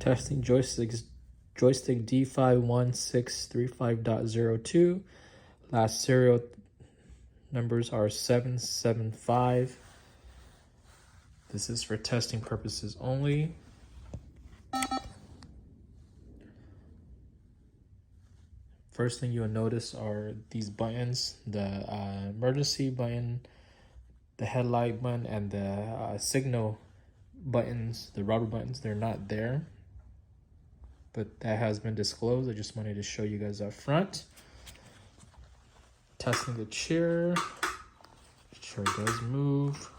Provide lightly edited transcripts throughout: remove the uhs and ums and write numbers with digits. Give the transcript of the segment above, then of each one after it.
Testing joystick D51635.02. Last serial numbers are 775. This is for testing purposes only. First thing you'll notice are these buttons, the emergency button, the headlight button, and the signal buttons, the rubber buttons. They're not there, but that has been disclosed. I just wanted to show you guys up front. Testing the chair. The chair does move.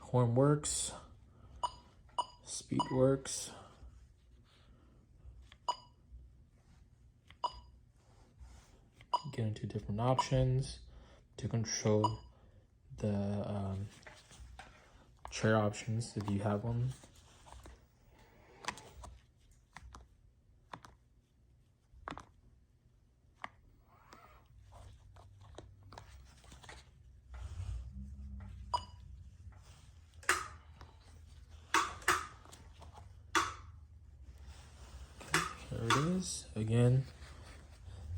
Horn works. Speed works. Get into different options to control the chair options if you have them. Here it is. Again,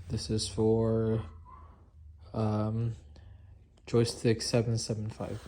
this is for joystick 775.